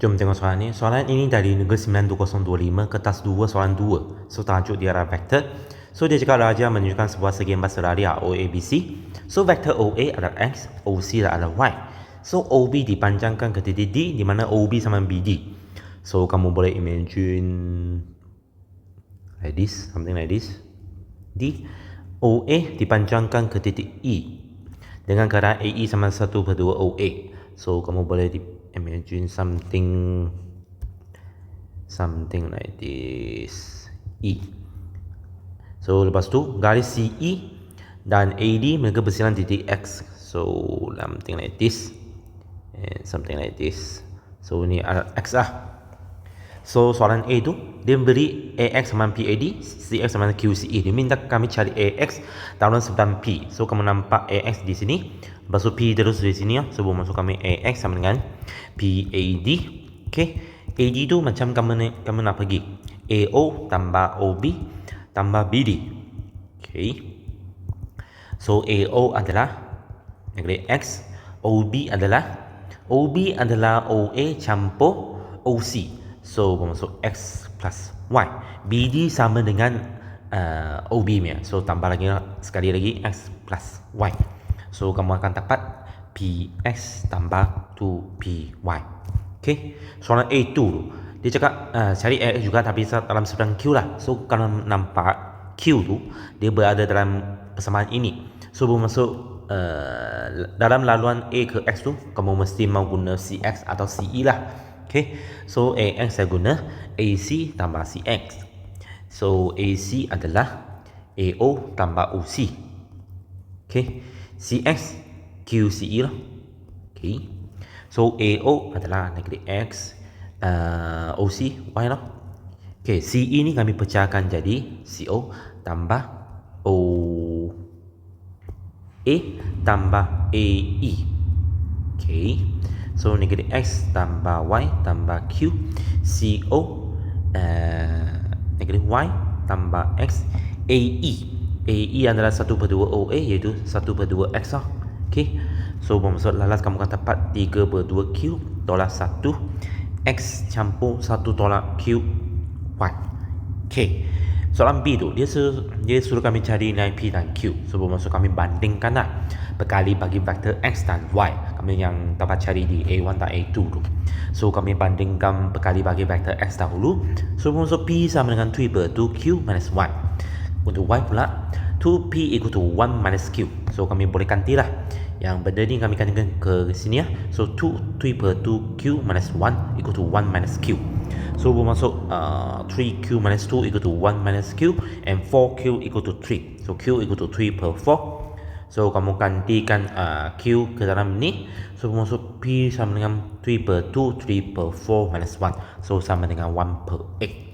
Jom tengok soalan ni. Soalan ini dari negeri 92025, kertas 2, soalan 2. So, tajuk dia adalah vektor. So, dia cakap raja menunjukkan sebuah segi empat radial OABC. So, vektor OA adalah X, OC adalah Y. So, OB dipanjangkan ke titik D, di mana OB sama BD. So, kamu boleh imagine like this, something like this. D, OA dipanjangkan ke titik E dengan keadaan AE sama 1/2 OA. So, kamu boleh imagine something like this. E. So, lepas tu garis CE dan AD mereka bersilang titik X. So, something like this and something like this. So, ni X lah. So, soalan A tu dia beri AX sama PAD, CX sama QCE. Dia minta kami cari AX dalam sebutan P. So, kamu nampak AX di sini. Lepas tu P terus di sini ya. So, masuk kami AX sama dengan PAD. Okay. AD tu macam kamu nak pergi AO tambah OB tambah BD. Okay. So, AO adalah X. OB adalah OA campur OC. So, bermaksud X plus Y. BD sama dengan OB nya. So, tambah lagi sekali lagi X plus Y. So, kamu akan dapat PX tambah 2PY. Okay. Soalan A2 tu. Dia cakap cari AX juga tapi dalam seberang Q lah. So, kalau nampak Q tu, dia berada dalam persamaan ini. So, bermaksud dalam laluan A ke X tu, kamu mesti mau guna CX atau CE lah. Okay. So, AX saya guna AC tambah CX. So, AC adalah AO tambah OC. Okay. CX QCE lah. Okay. So, AO adalah negatif X, OC Y lah. Okay. CE ni kami pecahkan jadi CO tambah OA tambah AE. Okay. So, negatif X tambah Y tambah Q. CO negatif Y tambah X. AE. AE adalah 1/2 OA iaitu 1/2 X lah. Okay. So, bermaksud lalas kamu akan dapat 3/2 Q tolak 1 X campur 1 tolak Q Y. Okay. Soalan B tu dia suruh kami cari nilai P dan Q. So, bermaksud kami bandingkan lah, berkali bagi vektor X dan Y kami yang dapat cari di A1 dan A2 tu. So, kami bandingkan berkali bagi vektor X dahulu. So, bermaksud P sama dengan 3/2 Q minus Y. Untuk Y pula 2P equal to 1 minus Q. So, kami boleh ganti lah. Yang benda ni kami gantikan ke sini ya. So, 3/2 Q minus 1 equal to 1 minus Q. So, bermaksud 3Q minus 2 equal to 1 minus Q and 4Q equal to 3. So, Q equal to 3/4. So, kamu gantikan Q ke dalam ni. So, bermaksud P sama dengan 3/2, 3/4 minus 1. So, sama dengan 1/8.